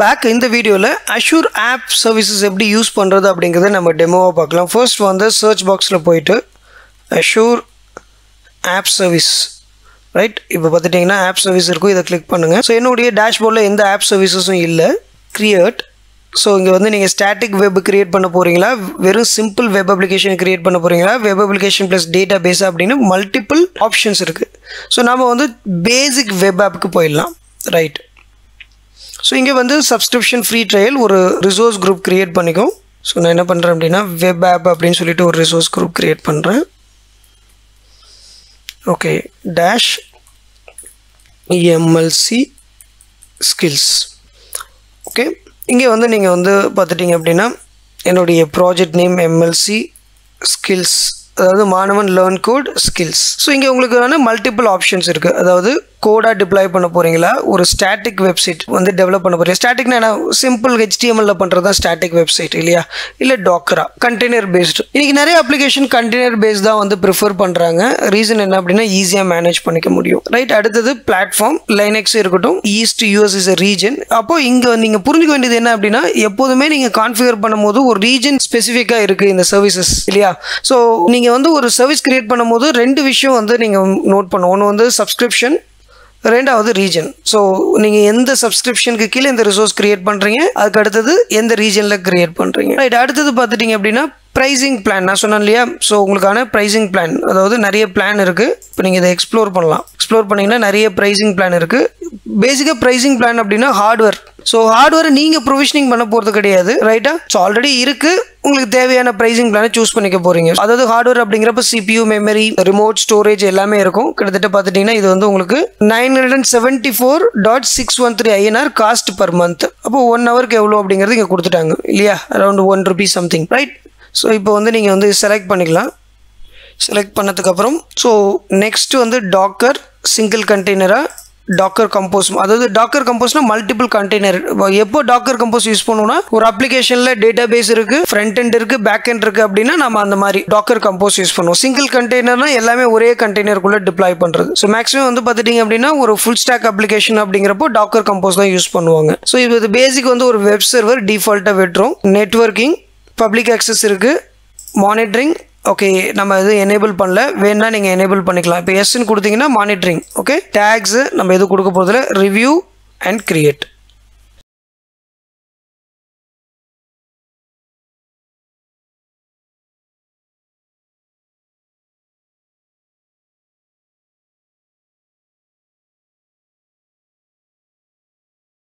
Back இந்த வீடியோவில் Azure app services எப்படி யூஸ் பண்ணுறது அப்படிங்கிறத நம்ம டெமோவாக பார்க்கலாம். ஃபர்ஸ்ட் வந்து சர்ச் பாக்ஸில் போயிட்டு Azure ஆப் சர்வீஸ் ரைட் இப்போ பார்த்துட்டிங்கன்னா ஆப் சர்வீஸ் இருக்கும், இதை கிளிக் பண்ணுங்கள். ஸோ என்னுடைய டேஷ்போர்டில் எந்த ஆப் சர்வீசஸும் இல்லை. கிரியேட். ஸோ இங்கே வந்து நீங்கள் ஸ்டாட்டிக் வெப் கிரியேட் பண்ண போகிறீங்களா, வெறும் சிம்பிள் வெப் அப்ளிகேஷன் கிரியேட் பண்ண போகிறீங்களா, web application plus database அப்படின்னு மல்டிபிள் ஆப்ஷன்ஸ் இருக்குது. ஸோ நம்ம வந்து பேசிக் வெப் ஆப்புக்கு போயிடலாம். ரைட். ஸோ இங்கே வந்து சப்ஸ்கிரிப்ஷன் ஃப்ரீ ட்ரையல் ஒரு ரிசோர்ஸ் குரூப் க்ரியேட் பண்ணிக்கும். ஸோ நான் என்ன பண்ணுறேன் அப்படின்னா வெப் ஆப் அப்படின்னு சொல்லிட்டு ஒரு ரிசோர்ஸ் குரூப் க்ரியேட் பண்ணுறேன். Okay, dash MLC skills. Okay, இங்கே வந்து நீங்கள் வந்து பார்த்துட்டிங்க அப்படின்னா என்னுடைய ப்ராஜெக்ட் நேம் எம்எல்சி ஸ்கில்ஸ், அதாவது மாணவன் லேர்ன் கோட் ஸ்கில்ஸ். ஸோ இங்கே உங்களுக்கான மல்டிபிள் ஆப்ஷன்ஸ் இருக்குது. அதாவது கோடாக டிப்ளாய் பண்ண போகிறீங்களா, ஒரு ஸ்டாட்டிக் வெப்சைட் வந்து டெவலப் பண்ண போகிறீங்க. ஸ்டாட்டிக்னா என்ன, சிம்பிள் HTML பண்ணுறது தான் ஸ்டாட்டிக் வெப்சைட் இல்லையா, இல்லை டாக்கரா, கண்டெய்னர் பேஸ்டு. இன்றைக்கி நிறைய அப்ளிகேஷன் கண்டெய்னர் பேஸ்ட் தான் வந்து ப்ரிஃபர் பண்ணுறாங்க. ரீசன் என்ன அப்படின்னா ஈஸியாக மேனேஜ் பண்ணிக்க முடியும். ரைட். அடுத்தது பிளாட்ஃபார்ம் லைனக்ஸ் இருக்கட்டும், East US is a region. அப்போ இங்கே நீங்கள் புரிஞ்சுக்க வேண்டியது என்ன அப்படின்னா எப்போதுமே நீங்கள் கான்ஃபிகர் பண்ணும்போது ஒரு ரீஜன் ஸ்பெசிஃபிக்காக இருக்குது இந்த சர்வீசஸ் இல்லையா. ஸோ நீங்கள் வந்து ஒரு சர்வீஸ் கிரியேட் பண்ணும்போது ரெண்டு விஷயம் வந்து நீங்கள் நோட் பண்ணணும். ஒன்று வந்து சப்ஸ்கிரிப்ஷன், ரெண்டாவது ரீஜன். ஸோ நீங்கள் எந்த சப்ஸ்கிரிப்ஷனுக்கு கீழே இந்த ரிசோர்ஸ் கிரியேட் பண்ணுறீங்க, அதுக்கு அடுத்தது எந்த ரீஜனில் கிரியேட் பண்ணுறீங்க. ரைட். அடுத்தது பார்த்துட்டிங்க அப்படின்னா ப்ரைஸிங் பிளான். நான் சொன்னேன் இல்லையா, ஸோ உங்களுக்கான ப்ரைஸிங் பிளான், அதாவது நிறைய பிளான் இருக்குது. இப்போ நீங்கள் இதை எக்ஸ்ப்ளோர் பண்ணலாம். எக்ஸ்ப்ளோர் பண்ணிங்கன்னா நிறைய ப்ரைஸிங் பிளான் இருக்குது. பேசிக்காக ப்ரைஸிங் பிளான் அப்படின்னா ஹார்ட்வேர். ஸோ ஹார்ட்வேர் நீங்கள் ப்ரொவிஷனிங் பண்ண போகிறது கிடையாது. ரைட்டா. ஸோ ஆல்ரெடி இருக்குது, உங்களுக்கு தேவையான ப்ரைஸிங் பிளானை சூஸ் பண்ணிக்க போகிறீங்க. அதாவது ஹார்ட்வேர் அப்படிங்கிறப்ப CPU, மெமரி, ரிமோட் ஸ்டோரேஜ் எல்லாமே இருக்கும். கிட்டத்தட்ட பார்த்துட்டிங்கன்னா இது வந்து உங்களுக்கு 974.613 INR காஸ்ட் பர் மந்த். அப்போ 1 ஹவருக்கு எவ்வளோ அப்படிங்கிறது இங்கே கொடுத்துட்டாங்க இல்லையா, அரௌண்ட் ₹1 சம்திங். ரைட். ஸோ இப்போ வந்து நீங்கள் வந்து செலக்ட் பண்ணிக்கலாம். செலக்ட் பண்ணதுக்கப்புறம் ஸோ நெக்ஸ்ட் வந்து டாக்கர் சிங்கிள் கண்டெய்னராக டாக்கர் கம்போஸ். அதாவது டாக்கர் கம்போஸ்னால் மல்டிபிள் கண்டெய்னர். எப்போ டாக்கர் கம்போஸ் யூஸ் பண்ணுவோம்னா ஒரு அப்ளிகேஷனில் டேட்டா பேஸ் இருக்குது, ஃப்ரண்ட் எண்ட் இருக்குது, பேக் எண்ட் இருக்குது அப்படின்னா நம்ம அந்த மாதிரி டாக்கர் கம்போஸ் யூஸ் பண்ணுவோம். சிங்கிள் கண்டெய்னர்னா எல்லாமே ஒரே கண்டெய்னருக்குள்ளே டிப்ளாய் பண்ணுறது. ஸோ மேக்ஸிமம் வந்து பார்த்துட்டிங்க அப்படின்னா ஒரு ஃபுல் ஸ்டாக் அப்ளிகேஷன் அப்படிங்கிறப்போ டாக்கர் கம்போஸ் தான் யூஸ் பண்ணுவாங்க. ஸோ இது பேசிக் வந்து ஒரு வெப் சர்வர் டிஃபால்ட்டாக விட்டுரும். நெட்வொர்க்கிங், பப்ளிக் ஆக்சஸ் இருக்குது, மானிட்டரிங். ஓகே, நம்ம இது எனேபிள் பண்ணல, வேணா நீங்கள் எனேபிள் பண்ணிக்கலாம். இப்போ எஸ்ன்னு கொடுத்தீங்கன்னா மானிட்டரிங். ஓகே, டேக்ஸு நம்ம எதுவும் கொடுக்க போகிறதுல, review and create.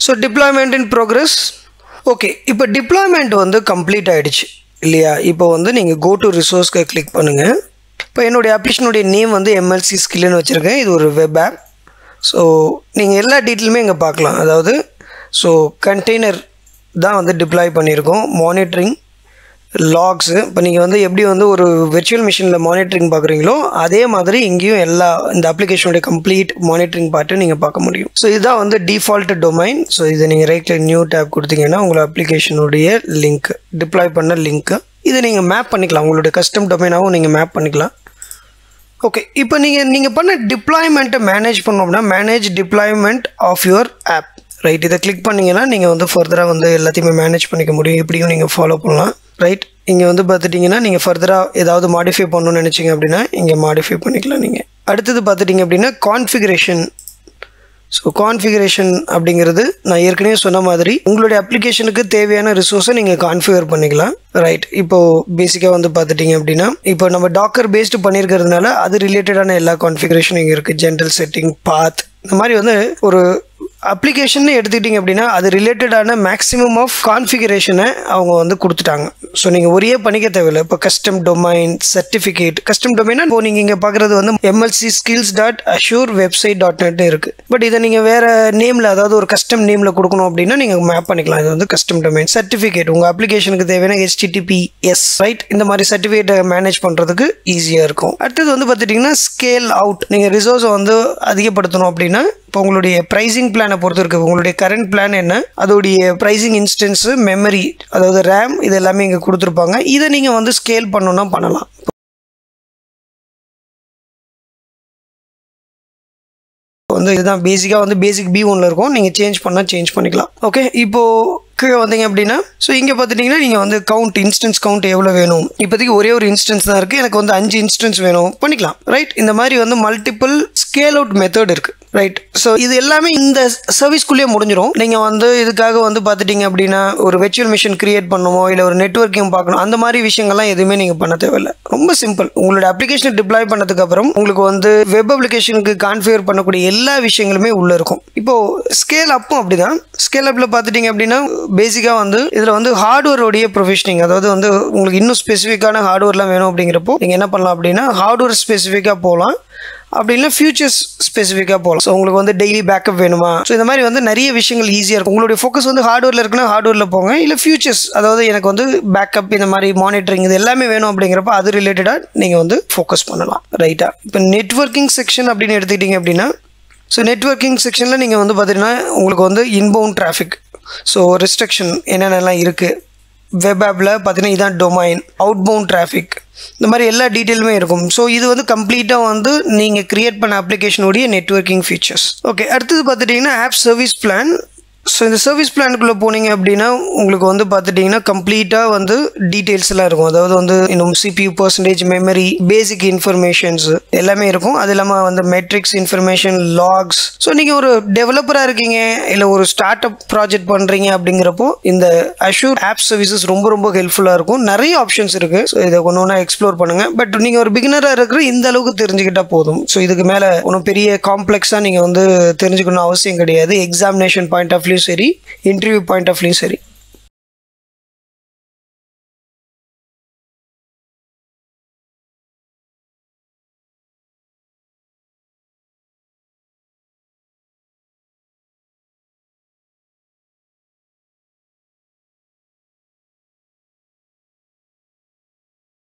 So deployment in progress. Okay, இப்போ டிப்ளாய்மெண்ட் வந்து கம்ப்ளீட் ஆகிடுச்சு இல்லையா. இப்போ வந்து நீங்கள் கோ டு ரிசோர்ஸ்க்கு கிளிக் பண்ணுங்கள். இப்போ என்னுடைய அப்ளிகேஷனுடைய நேம் வந்து எம்எல்சி ஸ்கில்னு வச்சுருக்கேன். இது ஒரு வெப் ஆப். ஸோ நீங்கள் எல்லா டீட்டெயிலுமே இங்கே பார்க்கலாம். அதாவது ஸோ கண்டெய்னர் தான் வந்து டிப்ளாய் பண்ணியிருக்கோம், மானிட்டரிங், லாக்ஸு. இப்போ நீங்கள் வந்து எப்படி வந்து ஒரு விர்ச்சுவல் மிஷினில் மானிட்டரிங் பார்க்குறீங்களோ அதே மாதிரி இங்கேயும் எல்லா இந்த அப்ளிகேஷனுடைய கம்ப்ளீட் மானிட்டரிங் பார்ட்டு நீங்கள் பார்க்க முடியும். ஸோ இதுதான் வந்து டிஃபால்ட் டொமைன். ஸோ இதை நீங்கள் ரைட்டில் நியூ டேப் கொடுத்தீங்கன்னா உங்கள் அப்ளிகேஷனுடைய லிங்க், டிப்ளாய் பண்ண லிங்க்கு, இதை நீங்கள் மேப் பண்ணிக்கலாம். உங்களுடைய கஸ்டம் டொமைனாகவும் நீங்கள் மேப் பண்ணிக்கலாம். ஓகே, இப்போ நீங்கள் பண்ண டிப்ளாய்மெண்ட்டை மேனேஜ் பண்ணோம்னா manage deployment of your app. Right. இதை கிளிக் பண்ணிங்கன்னா நீங்கள் வந்து ஃபர்தராக வந்து எல்லாத்தையுமே மேனேஜ் பண்ணிக்க முடியும். இப்படியும் நீங்கள் ஃபாலோ பண்ணலாம். ரைட். இங்கே வந்து பார்த்துட்டிங்கன்னா நீங்கள் ஃபர்தராக ஏதாவது மாடிஃபை பண்ணணும்னு நினச்சிங்க அப்படின்னா இங்கே மாடிஃபை பண்ணிக்கலாம் நீங்கள். அடுத்தது பார்த்துட்டிங்க அப்படின்னா கான்ஃபிகரேஷன். ஸோ கான்ஃபிகரேஷன் அப்படிங்கிறது நான் ஏற்கனவே சொன்ன மாதிரி உங்களுடைய அப்ளிகேஷனுக்கு தேவையான ரிசோர்ஸை நீங்கள் கான்ஃபிகர் பண்ணிக்கலாம். ரைட். இப்போது பேசிக்காக வந்து பார்த்துட்டிங்க அப்படின்னா இப்போ நம்ம டாக்கர் பேஸ்டு பண்ணியிருக்கிறதுனால அது ரிலேட்டடான எல்லா கான்ஃபிகரேஷனும் இங்கே இருக்குது. ஜென்ரல் செட்டிங், பாத், இந்த மாதிரி வந்து ஒரு அப்ளிகேஷன் எடுத்துக்கிட்டிங்க அப்படின்னா அது ரிலேட்டடான மேக்ஸிமம் ஆஃப் கான்ஃபிகரேஷனை அவங்க வந்து கொடுத்துட்டாங்க. ஸோ நீங்கள் ஒரே பண்ணிக்க தேவையில்லை. இப்போ கஸ்டம் டொமைன், சர்டிஃபிகேட். கஸ்டம் டொமைனா இப்போ நீங்கள் இங்கே பார்க்குறது வந்து mlcskills.azurewebsite.net இருக்குது. பட் இதை நீங்கள் வேறு நேமில், அதாவது ஒரு கஸ்டம் நேமில் கொடுக்கணும் அப்படின்னா நீங்கள் மேப் பண்ணிக்கலாம். இது வந்து கஸ்டம் டொமைன். சர்டிஃபிகேட் உங்கள் அப்ளிகேஷனுக்கு தேவையான HTTPS. ரைட். இந்த மாதிரி சர்டிஃபிகேட்டை மேனேஜ் பண்ணுறதுக்கு ஈஸியாக இருக்கும். அடுத்தது வந்து பார்த்துட்டிங்கன்னா ஸ்கேல் அவுட். நீங்கள் ரிசோர்ஸை வந்து அதிகப்படுத்தணும் அப்படின்னா இப்போ உங்களுடைய ப்ரைஸிங் பிளானை பொறுத்து இருக்குது. உங்களுடைய கரண்ட் பிளான் என்ன, அதோடைய ப்ரைஸிங் இன்ஸ்டன்ஸு, மெமரி, அதாவது ரேம், இது எல்லாமே இங்கே கொடுத்துருப்பாங்க. இதை நீங்கள் வந்து ஸ்கேல் பண்ணணும்னா பண்ணலாம். வந்து இதுதான் பேசிக்காக வந்து பேசிக் B1ல இருக்கும். நீங்கள் சேஞ்ச் பண்ணிக்கலாம். ஓகே, இப்போது கீழே வந்தீங்க அப்படின்னா ஸோ இங்கே பார்த்துட்டிங்கன்னா நீங்கள் வந்து இன்ஸ்டன்ஸ் கவுண்ட் எவ்வளோ வேணும், இப்போதைக்கு ஒரே ஒரு இன்ஸ்டன்ஸ் தான் இருக்குது, எனக்கு வந்து 5 இன்ஸ்டன்ஸ் வேணும் பண்ணிக்கலாம். ரைட், இந்த மாதிரி வந்து மல்டிபிள் ஸ்கேல் அவுட் மெத்தட் இருக்குது. ரைட், ஸோ இது எல்லாமே இந்த சர்வீஸ்க்குள்ளேயே முடிஞ்சிடும். நீங்கள் வந்து இதுக்காக வந்து பார்த்துட்டிங்க அப்படின்னா ஒரு வெர்ச்சுவல் மிஷின் கிரியேட் பண்ணணுமோ இல்லை ஒரு நெட்வொர்க்கிங் பார்க்கணும், அந்த மாதிரி விஷயங்கள்லாம் எதுவுமே நீங்கள் பண்ண தேவையில்லை. ரொம்ப சிம்பிள். உங்களோட அப்ளிகேஷனை டிப்ளாய் பண்ணதுக்கப்புறம் உங்களுக்கு வந்து வெப் அப்ளிகேஷனுக்கு கான்ஃபிகர் பண்ணக்கூடிய எல்லா விஷயங்களுமே உள்ளே இருக்கும். இப்போது ஸ்கேல் அப்பும் அப்படி தான். ஸ்கேல் அப்பில் பார்த்துட்டிங்க அப்படின்னா பேசிக்காக வந்து இதில் வந்து ஹார்ட்வேரோடைய ப்ரொஃபஷனிங், அதாவது வந்து உங்களுக்கு இன்னும் ஸ்பெசிஃபிக்கான ஹார்ட்வேர்லாம் வேணும் அப்படிங்கிறப்போ நீங்கள் என்ன பண்ணலாம் அப்படின்னா ஹார்ட்வேர் ஸ்பெசிஃபிக்காக போகலாம், அப்படி இல்லை ஃபியூச்சர்ஸ் ஸ்பெசிஃபிக்காக போகலாம். ஸோ உங்களுக்கு வந்து டெய்லி பேக்கப் வேணுமா, ஸோ இந்த மாதிரி வந்து நிறைய விஷயங்கள் ஈஸியாக இருக்கும். உங்களுடைய ஃபோக்கஸ் வந்து ஹார்ட்வேரில் இருக்குன்னா ஹார்ட்வேரில் போங்க, இல்லை ஃபியூச்சர்ஸ், அதாவது எனக்கு வந்து பேக்கப் இந்த மாதிரி மானிட்டரிங் இது எல்லாமே வேணும் அப்படிங்கிறப்ப அது ரிலேட்டடாக நீங்கள் வந்து ஃபோக்கஸ் பண்ணலாம். ரைட்டா, இப்போ நெட்வொர்க்கிங் செக்ஷன் அப்படின்னு எடுத்துக்கிட்டிங்க அப்படின்னா ஸோ நெட்வொர்க்கிங் செக்ஷனில் நீங்கள் வந்து பார்த்தீங்கன்னா உங்களுக்கு வந்து இன்பவுண்ட் டிராஃபிக், ஸோ ரெஸ்ட்ரிக்ஷன் என்னென்னலாம் இருக்குது, வெப் ஆப்பில் பார்த்தீங்கன்னா இதான் டொமைன், அவுட்பவுண்ட் டிராஃபிக், இந்த மாதிரி எல்லா டீட்டெயிலுமே இருக்கும். ஸோ இது வந்து கம்ப்ளீட்டாக வந்து நீங்கள் க்ரியேட் பண்ண அப்ளிகேஷனுடைய நெட்வொர்க்கிங் ஃபீச்சர்ஸ். ஓகே, அடுத்தது பார்த்துட்டிங்கன்னா ஆப் சர்வீஸ் பிளான். ஸோ இந்த சர்வீஸ் பிளானுக்குள்ளே போனீங்க அப்படின்னா உங்களுக்கு வந்து பார்த்துட்டிங்கன்னா கம்ப்ளீட்டாக வந்து டீட்டெயில்ஸ் எல்லாம் இருக்கும். அதாவது வந்து இன்னும் CPU பர்சன்டேஜ், மெமரி, பேசிக் இன்ஃபர்மேஷன்ஸ் எல்லாமே இருக்கும். அது இல்லாமல் வந்து மெட்ரிக்ஸ் இன்ஃபர்மேஷன், லாக்ஸ். ஸோ நீங்கள் ஒரு டெவலப்பராக இருக்கீங்க இல்லை ஒரு ஸ்டார்ட் அப் ப்ராஜெக்ட் பண்ணுறீங்க அப்படிங்கிறப்போ இந்த அஷூர் ஆப் சர்வீசஸ் ரொம்ப ரொம்ப ஹெல்ப்ஃபுல்லாக இருக்கும். நிறைய ஆப்ஷன்ஸ் இருக்குது. ஸோ இதை ஒன்று ஒன்றா எக்ஸ்ப்ளோர் பண்ணுங்கள். பட் நீங்கள் ஒரு பிகினராக இருக்கிற இந்த அளவுக்கு தெரிஞ்சுக்கிட்டால் போதும். ஸோ இதுக்கு மேலே ஒன்றும் பெரிய காம்ப்ளெக்ஸாக நீங்கள் வந்து தெரிஞ்சுக்கணும் அவசியம் கிடையாது. எக்ஸாமினேஷன் பாயிண்ட் ஆஃப் வியூ சரி, இன்டர்வியூ பாயிண்ட் ஆஃப் வியூ சரி.